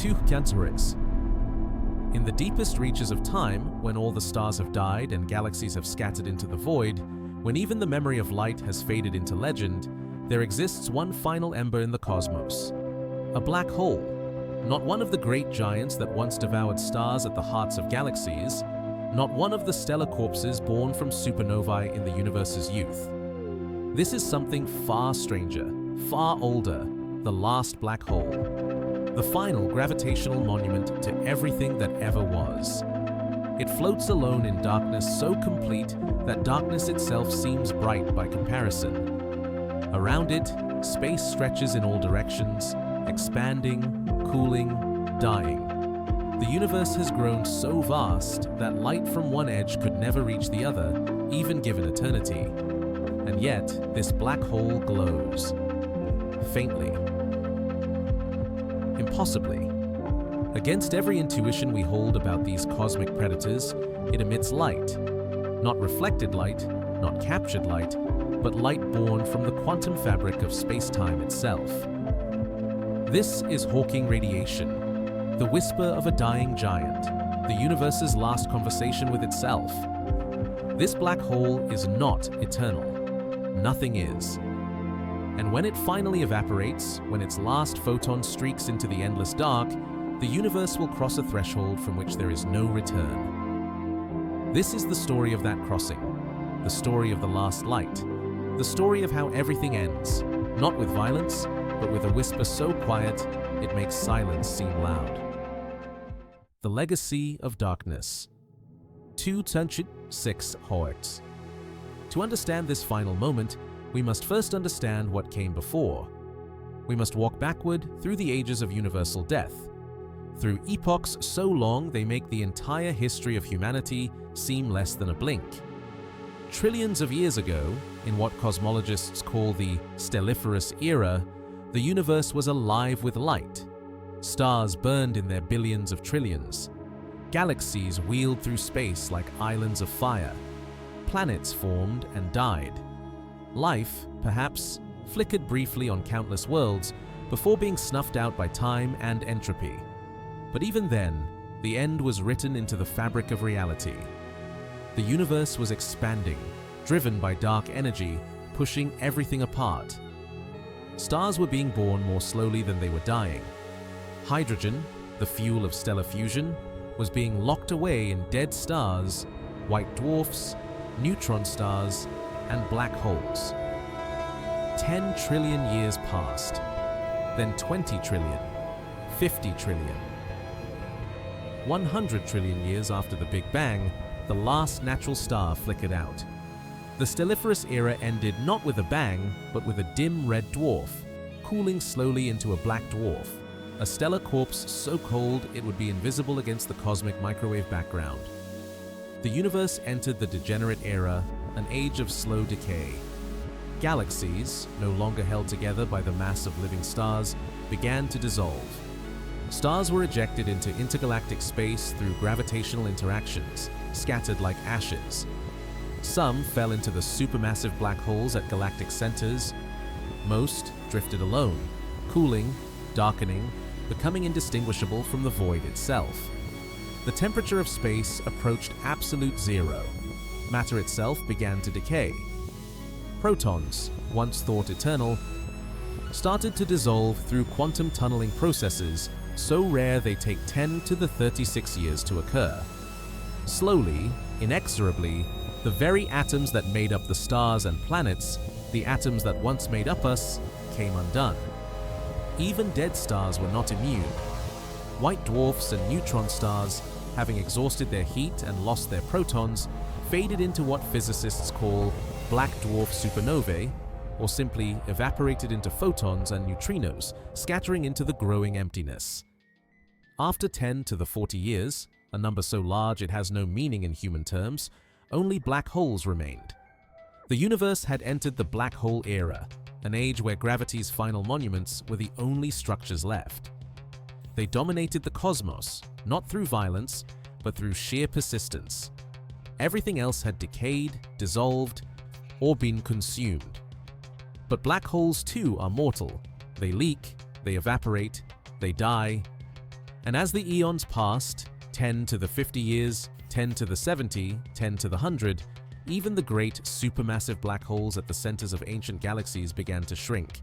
Galaxies. In the deepest reaches of time, when all the stars have died and galaxies have scattered into the void, when even the memory of light has faded into legend, there exists one final ember in the cosmos. A black hole. Not one of the great giants that once devoured stars at the hearts of galaxies, not one of the stellar corpses born from supernovae in the universe's youth. This is something far stranger, far older, the last black hole. The final gravitational monument to everything that ever was. It floats alone in darkness so complete that darkness itself seems bright by comparison. Around it, space stretches in all directions, expanding, cooling, dying. The universe has grown so vast that light from one edge could never reach the other, even given eternity. And yet, this black hole glows. Faintly. Impossibly. Against every intuition we hold about these cosmic predators, it emits light. Not reflected light, not captured light, but light born from the quantum fabric of space-time itself. This is Hawking radiation, the whisper of a dying giant, the universe's last conversation with itself. This black hole is not eternal. Nothing is. And when it finally evaporates, when its last photon streaks into the endless dark, the universe will cross a threshold from which there is no return. This is the story of that crossing, the story of the last light, the story of how everything ends, not with violence, but with a whisper so quiet it makes silence seem loud. The Legacy of Darkness. 2.6 Hoeks. To understand this final moment, we must first understand what came before. We must walk backward through the ages of universal death, through epochs so long they make the entire history of humanity seem less than a blink. Trillions of years ago, in what cosmologists call the stelliferous era, the universe was alive with light. Stars burned in their billions of trillions. Galaxies wheeled through space like islands of fire. Planets formed and died. Life, perhaps, flickered briefly on countless worlds before being snuffed out by time and entropy. But even then, the end was written into the fabric of reality. The universe was expanding, driven by dark energy, pushing everything apart. Stars were being born more slowly than they were dying. Hydrogen, the fuel of stellar fusion, was being locked away in dead stars, white dwarfs, neutron stars, and black holes. 10 trillion years passed, then 20 trillion, 50 trillion. 100 trillion years after the Big Bang, the last natural star flickered out. The stelliferous era ended not with a bang, but with a dim red dwarf, cooling slowly into a black dwarf, a stellar corpse so cold it would be invisible against the cosmic microwave background. The universe entered the degenerate era, an age of slow decay. Galaxies, no longer held together by the mass of living stars, began to dissolve. Stars were ejected into intergalactic space through gravitational interactions, scattered like ashes. Some fell into the supermassive black holes at galactic centers. Most drifted alone, cooling, darkening, becoming indistinguishable from the void itself. The temperature of space approached absolute zero. Matter itself began to decay. Protons, once thought eternal, started to dissolve through quantum tunneling processes so rare they take 10 to the 36 years to occur. Slowly, inexorably, the very atoms that made up the stars and planets, the atoms that once made up us, came undone. Even dead stars were not immune. White dwarfs and neutron stars, having exhausted their heat and lost their protons, faded into what physicists call black dwarf supernovae, or simply evaporated into photons and neutrinos, scattering into the growing emptiness. After 10 to the 40 years, a number so large it has no meaning in human terms, only black holes remained. The universe had entered the black hole era, an age where gravity's final monuments were the only structures left. They dominated the cosmos, not through violence, but through sheer persistence. Everything else had decayed, dissolved, or been consumed. But black holes too are mortal. They leak, they evaporate, they die. And as the eons passed, 10 to the 50 years, 10 to the 70, 10 to the 100, even the great supermassive black holes at the centers of ancient galaxies began to shrink.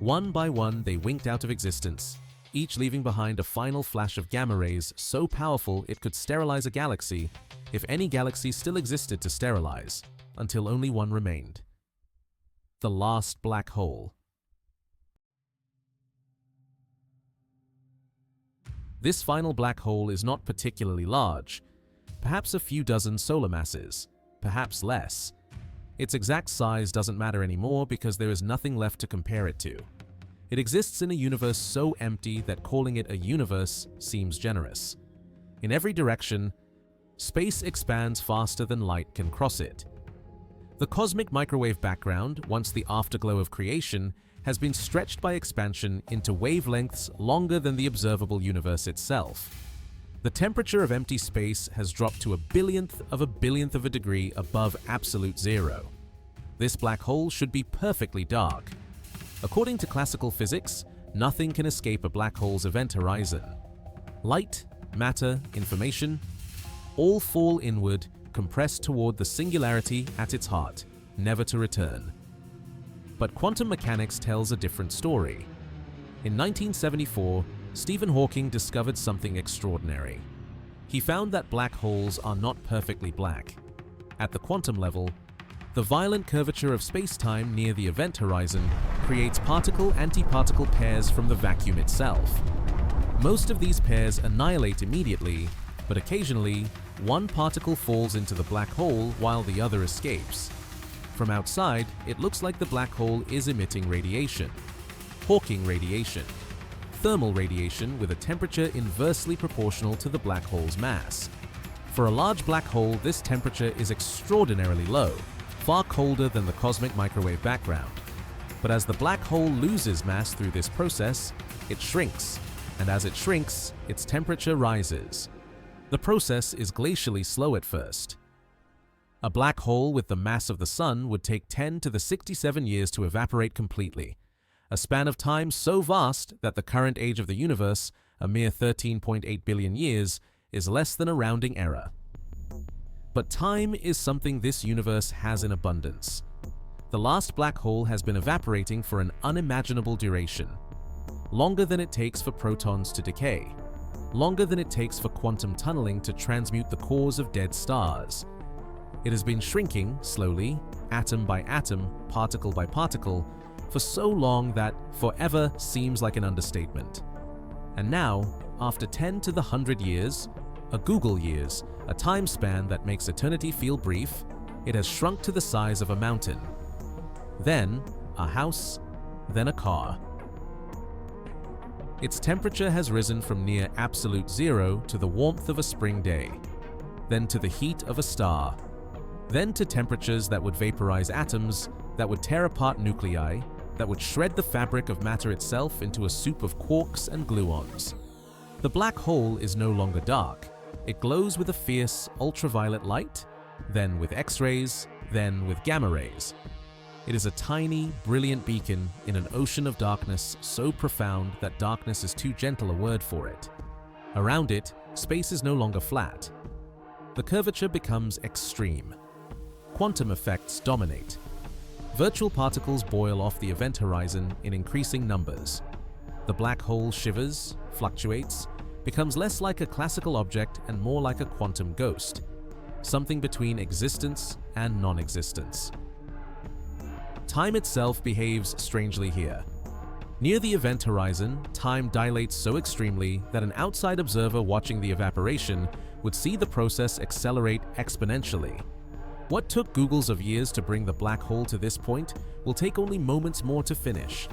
One by one, they winked out of existence, each leaving behind a final flash of gamma rays so powerful it could sterilize a galaxy if any galaxy still existed to sterilize, until only one remained. The last black hole. This final black hole is not particularly large, perhaps a few dozen solar masses, perhaps less. Its exact size doesn't matter anymore because there is nothing left to compare it to. It exists in a universe so empty that calling it a universe seems generous. In every direction, space expands faster than light can cross it. The cosmic microwave background, once the afterglow of creation, has been stretched by expansion into wavelengths longer than the observable universe itself. The temperature of empty space has dropped to a billionth of a degree above absolute zero. This black hole should be perfectly dark. According to classical physics, nothing can escape a black hole's event horizon. Light, matter, information, all fall inward, compressed toward the singularity at its heart, never to return. But quantum mechanics tells a different story. In 1974, Stephen Hawking discovered something extraordinary. He found that black holes are not perfectly black. At the quantum level, the violent curvature of space-time near the event horizon creates particle-antiparticle pairs from the vacuum itself. Most of these pairs annihilate immediately, but occasionally, one particle falls into the black hole while the other escapes. From outside, it looks like the black hole is emitting radiation. Hawking radiation. Thermal radiation with a temperature inversely proportional to the black hole's mass. For a large black hole, this temperature is extraordinarily low, far colder than the cosmic microwave background. But as the black hole loses mass through this process, it shrinks, and as it shrinks, its temperature rises. The process is glacially slow at first. A black hole with the mass of the Sun would take 10 to the 67 years to evaporate completely, a span of time so vast that the current age of the universe, a mere 13.8 billion years, is less than a rounding error. But time is something this universe has in abundance. The last black hole has been evaporating for an unimaginable duration, longer than it takes for protons to decay, longer than it takes for quantum tunneling to transmute the cores of dead stars. It has been shrinking slowly, atom by atom, particle by particle, for so long that forever seems like an understatement. And now, after 10 to the 100 years, a Google years, a time span that makes eternity feel brief, it has shrunk to the size of a mountain. Then, a house, then a car. Its temperature has risen from near absolute zero to the warmth of a spring day, then to the heat of a star, then to temperatures that would vaporize atoms, that would tear apart nuclei, that would shred the fabric of matter itself into a soup of quarks and gluons. The black hole is no longer dark. It glows with a fierce ultraviolet light, then with X-rays, then with gamma rays. It is a tiny, brilliant beacon in an ocean of darkness so profound that darkness is too gentle a word for it. Around it, space is no longer flat. The curvature becomes extreme. Quantum effects dominate. Virtual particles boil off the event horizon in increasing numbers. The black hole shivers, fluctuates, becomes less like a classical object and more like a quantum ghost, something between existence and non-existence. Time itself behaves strangely here. Near the event horizon, time dilates so extremely that an outside observer watching the evaporation would see the process accelerate exponentially. What took Googles of years to bring the black hole to this point will take only moments more to finish.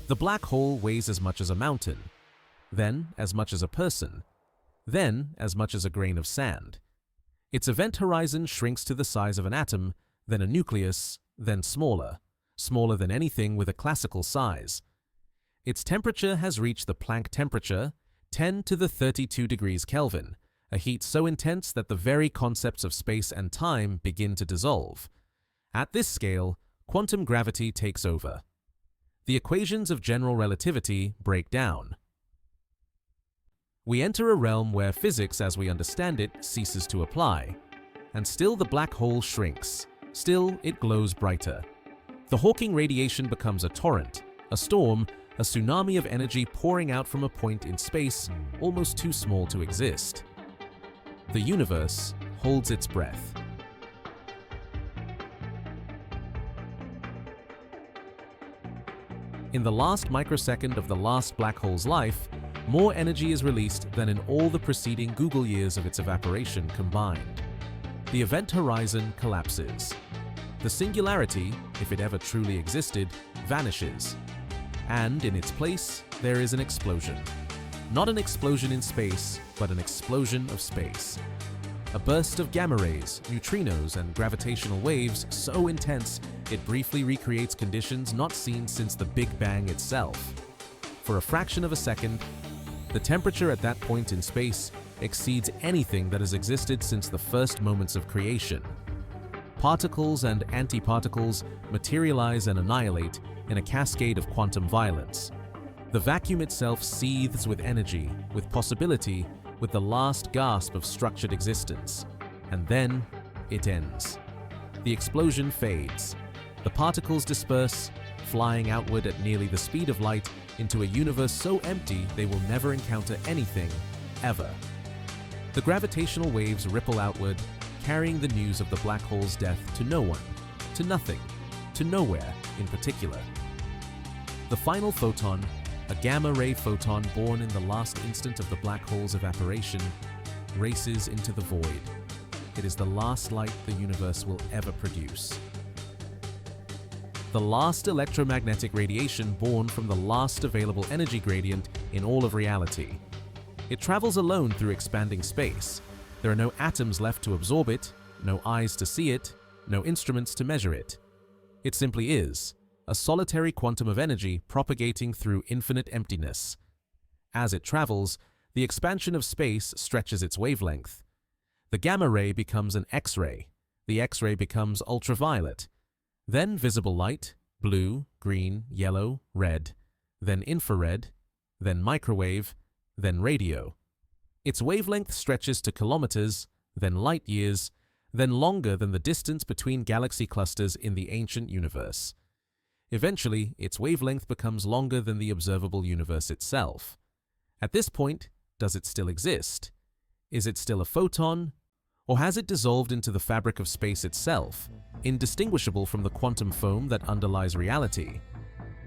The black hole weighs as much as a mountain, then as much as a person, then as much as a grain of sand. Its event horizon shrinks to the size of an atom, then a nucleus, then smaller, smaller than anything with a classical size. Its temperature has reached the Planck temperature, 10 to the 32 degrees Kelvin, a heat so intense that the very concepts of space and time begin to dissolve. At this scale, quantum gravity takes over. The equations of general relativity break down. We enter a realm where physics as we understand it ceases to apply, and still the black hole shrinks, still it glows brighter. The Hawking radiation becomes a torrent, a storm, a tsunami of energy pouring out from a point in space almost too small to exist. The universe holds its breath. In the last microsecond of the last black hole's life, more energy is released than in all the preceding Google years of its evaporation combined. The event horizon collapses. The singularity, if it ever truly existed, vanishes. And in its place, there is an explosion. Not an explosion in space, but an explosion of space. A burst of gamma rays, neutrinos, and gravitational waves so intense it briefly recreates conditions not seen since the Big Bang itself. For a fraction of a second, the temperature at that point in space exceeds anything that has existed since the first moments of creation. Particles and antiparticles materialize and annihilate in a cascade of quantum violence. The vacuum itself seethes with energy, with possibility, with the last gasp of structured existence. And then it ends. The explosion fades. The particles disperse, flying outward at nearly the speed of light into a universe so empty they will never encounter anything, ever. The gravitational waves ripple outward, carrying the news of the black hole's death to no one, to nothing, to nowhere in particular. The final photon, a gamma-ray photon born in the last instant of the black hole's evaporation, races into the void. It is the last light the universe will ever produce. The last electromagnetic radiation born from the last available energy gradient in all of reality. It travels alone through expanding space. There are no atoms left to absorb it, no eyes to see it, no instruments to measure it. It simply is, a solitary quantum of energy propagating through infinite emptiness. As it travels, the expansion of space stretches its wavelength. The gamma ray becomes an X-ray. The X-ray becomes ultraviolet. Then visible light, blue, green, yellow, red, then infrared, then microwave, then radio. Its wavelength stretches to kilometers, then light years, then longer than the distance between galaxy clusters in the ancient universe. Eventually, its wavelength becomes longer than the observable universe itself. At this point, does it still exist? Is it still a photon? Or has it dissolved into the fabric of space itself, indistinguishable from the quantum foam that underlies reality?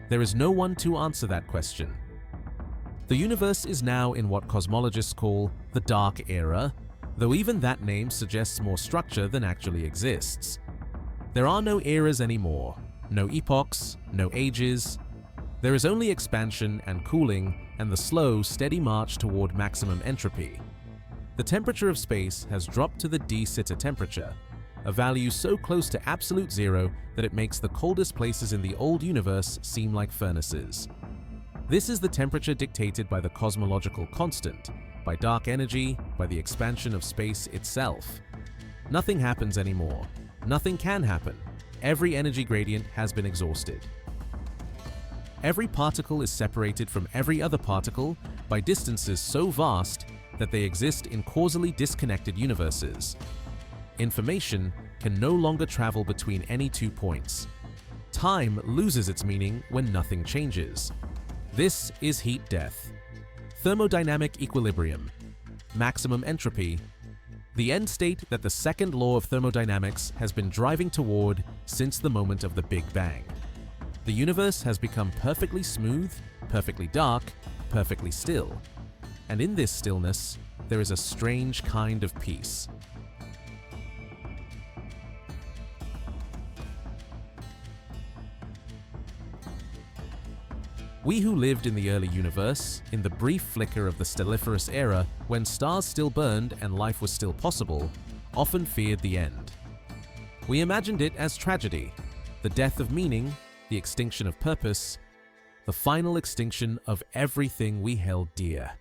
There is no one to answer that question. The universe is now in what cosmologists call the dark era, though even that name suggests more structure than actually exists. There are no eras anymore, no epochs, no ages. There is only expansion and cooling and the slow, steady march toward maximum entropy. The temperature of space has dropped to the d-Sitter temperature, a value so close to absolute zero that it makes the coldest places in the old universe seem like furnaces. This is the temperature dictated by the cosmological constant, by dark energy, by the expansion of space itself. Nothing happens anymore. Nothing can happen. Every energy gradient has been exhausted. Every particle is separated from every other particle by distances so vast that they exist in causally disconnected universes. Information can no longer travel between any two points. Time loses its meaning when nothing changes. This is heat death. Thermodynamic equilibrium. Maximum entropy. The end state that the second law of thermodynamics has been driving toward since the moment of the Big Bang. The universe has become perfectly smooth, perfectly dark, perfectly still. And in this stillness, there is a strange kind of peace. We who lived in the early universe, in the brief flicker of the stelliferous era when stars still burned and life was still possible, often feared the end. We imagined it as tragedy, the death of meaning, the extinction of purpose, the final extinction of everything we held dear.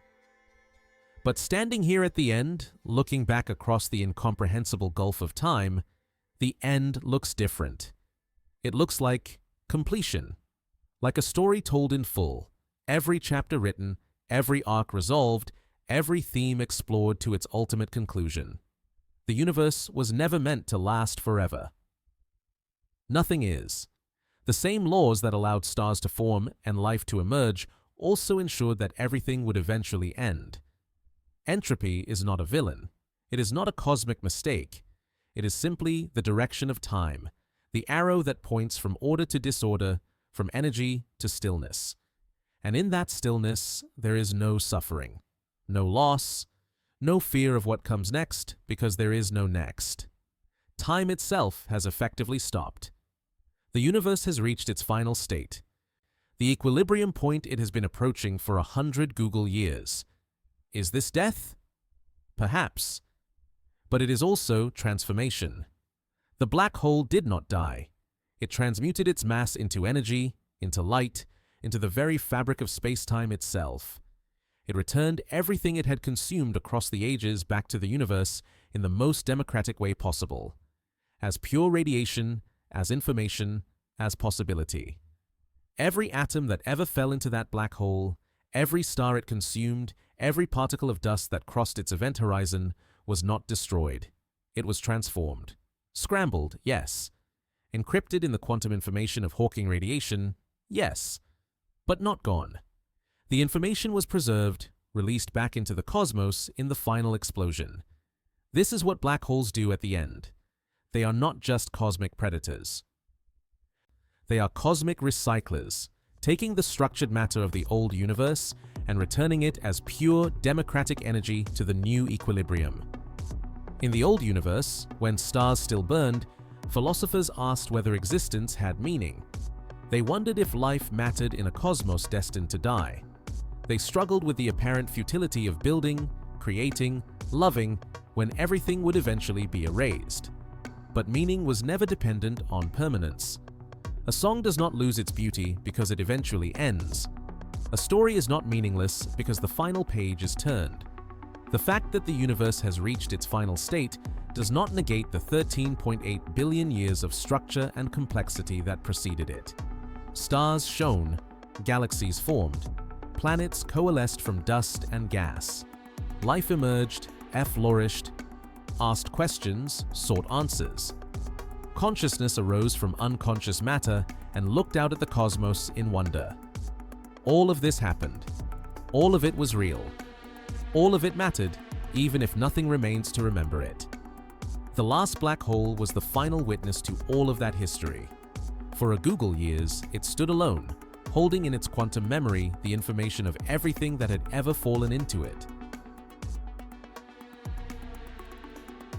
But standing here at the end, looking back across the incomprehensible gulf of time, the end looks different. It looks like completion, like a story told in full, every chapter written, every arc resolved, every theme explored to its ultimate conclusion. The universe was never meant to last forever. Nothing is. The same laws that allowed stars to form and life to emerge also ensured that everything would eventually end. Entropy is not a villain. It is not a cosmic mistake. It is simply the direction of time, the arrow that points from order to disorder, from energy to stillness. And in that stillness, there is no suffering, no loss, no fear of what comes next, because there is no next. Time itself has effectively stopped. The universe has reached its final state, the equilibrium point it has been approaching for 100 Google years. Is this death? Perhaps. But it is also transformation. The black hole did not die. It transmuted its mass into energy, into light, into the very fabric of space-time itself. It returned everything it had consumed across the ages back to the universe in the most democratic way possible, as pure radiation, as information, as possibility. Every atom that ever fell into that black hole, every star it consumed, every particle of dust that crossed its event horizon was not destroyed. It was transformed. Scrambled, yes. Encrypted in the quantum information of Hawking radiation, yes. But not gone. The information was preserved, released back into the cosmos in the final explosion. This is what black holes do at the end. They are not just cosmic predators. They are cosmic recyclers, taking the structured matter of the old universe and returning it as pure, democratic energy to the new equilibrium. In the old universe, when stars still burned, philosophers asked whether existence had meaning. They wondered if life mattered in a cosmos destined to die. They struggled with the apparent futility of building, creating, loving, when everything would eventually be erased. But meaning was never dependent on permanence. A song does not lose its beauty because it eventually ends. A story is not meaningless because the final page is turned. The fact that the universe has reached its final state does not negate the 13.8 billion years of structure and complexity that preceded it. Stars shone, galaxies formed, planets coalesced from dust and gas. Life emerged, flourished, asked questions, sought answers. Consciousness arose from unconscious matter and looked out at the cosmos in wonder. All of this happened. All of it was real. All of it mattered, even if nothing remains to remember it. The last black hole was the final witness to all of that history. For a Google years, it stood alone, holding in its quantum memory the information of everything that had ever fallen into it.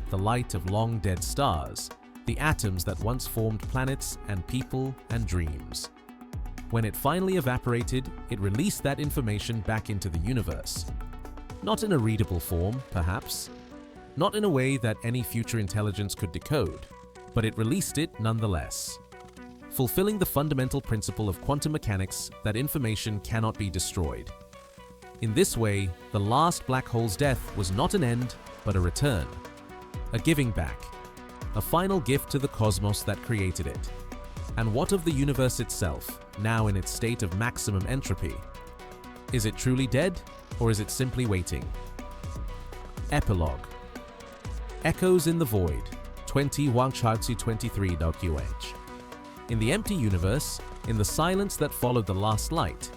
The light of long-dead stars, the atoms that once formed planets and people and dreams. When it finally evaporated, it released that information back into the universe. Not in a readable form, perhaps. Not in a way that any future intelligence could decode, but it released it nonetheless, fulfilling the fundamental principle of quantum mechanics that information cannot be destroyed. In this way, the last black hole's death was not an end, but a return, a giving back, a final gift to the cosmos that created it. And what of the universe itself, now in its state of maximum entropy? Is it truly dead, or is it simply waiting? Epilogue. Echoes in the void, 20 Wangchaozi 23.UH. In the empty universe, in the silence that followed the last light,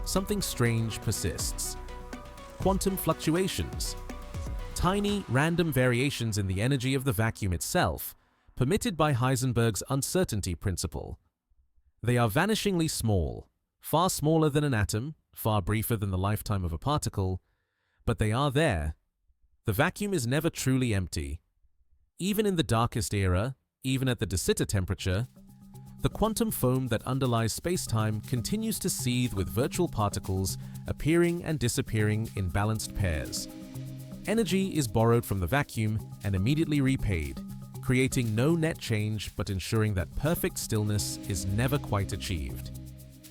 something strange persists. Quantum fluctuations. Tiny, random variations in the energy of the vacuum itself, permitted by Heisenberg's uncertainty principle. They are vanishingly small, far smaller than an atom, far briefer than the lifetime of a particle, but they are there. The vacuum is never truly empty. Even in the darkest era, even at the de Sitter temperature, the quantum foam that underlies space-time continues to seethe with virtual particles appearing and disappearing in balanced pairs. Energy is borrowed from the vacuum and immediately repaid, creating no net change but ensuring that perfect stillness is never quite achieved.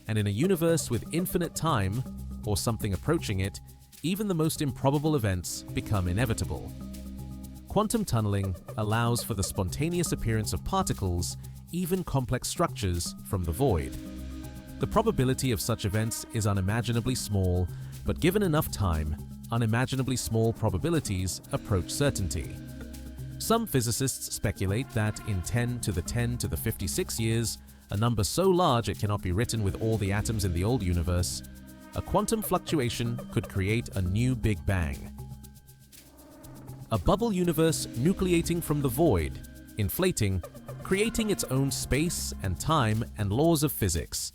And in a universe with infinite time, or something approaching it, even the most improbable events become inevitable. Quantum tunneling allows for the spontaneous appearance of particles, even complex structures, from the void. The probability of such events is unimaginably small, but given enough time, unimaginably small probabilities approach certainty. Some physicists speculate that in 10 to the 10 to the 56 years, a number so large it cannot be written with all the atoms in the old universe, a quantum fluctuation could create a new Big Bang. A bubble universe nucleating from the void, inflating, creating its own space and time and laws of physics.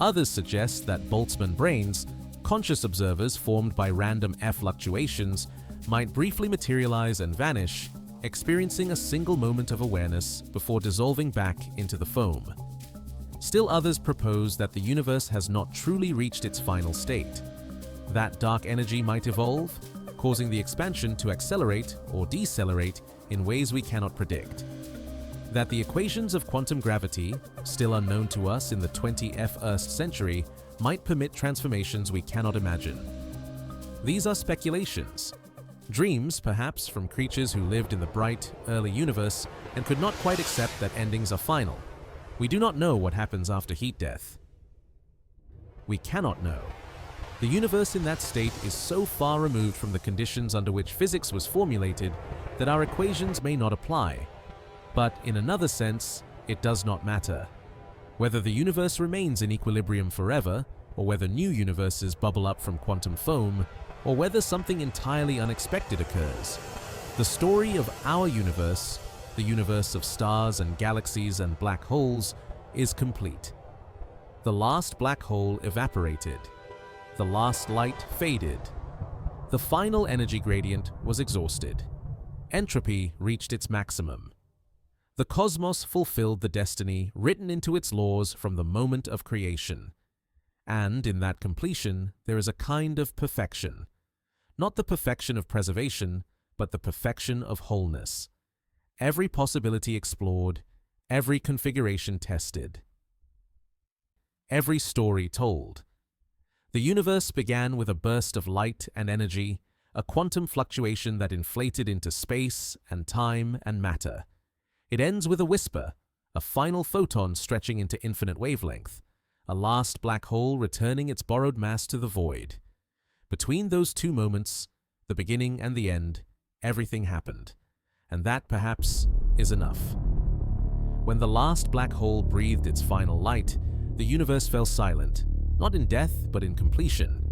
Others suggest that Boltzmann brains, conscious observers formed by random fluctuations, might briefly materialize and vanish, experiencing a single moment of awareness before dissolving back into the foam. Still others propose that the universe has not truly reached its final state. That dark energy might evolve, causing the expansion to accelerate or decelerate in ways we cannot predict. That the equations of quantum gravity, still unknown to us in the 21st century, might permit transformations we cannot imagine. These are speculations. Dreams, perhaps, from creatures who lived in the bright, early universe and could not quite accept that endings are final. We do not know what happens after heat death. We cannot know. The universe in that state is so far removed from the conditions under which physics was formulated that our equations may not apply. But in another sense, it does not matter. Whether the universe remains in equilibrium forever, or whether new universes bubble up from quantum foam, or whether something entirely unexpected occurs, the story of our universe, the universe of stars and galaxies and black holes, is complete. The last black hole evaporated. The last light faded. The final energy gradient was exhausted. Entropy reached its maximum. The cosmos fulfilled the destiny written into its laws from the moment of creation. And in that completion, there is a kind of perfection. Not the perfection of preservation, but the perfection of wholeness. Every possibility explored, every configuration tested, every story told. The universe began with a burst of light and energy, a quantum fluctuation that inflated into space and time and matter. It ends with a whisper, a final photon stretching into infinite wavelength, a last black hole returning its borrowed mass to the void. Between those two moments, the beginning and the end, everything happened. And that, perhaps, is enough. When the last black hole breathed its final light, the universe fell silent, not in death, but in completion.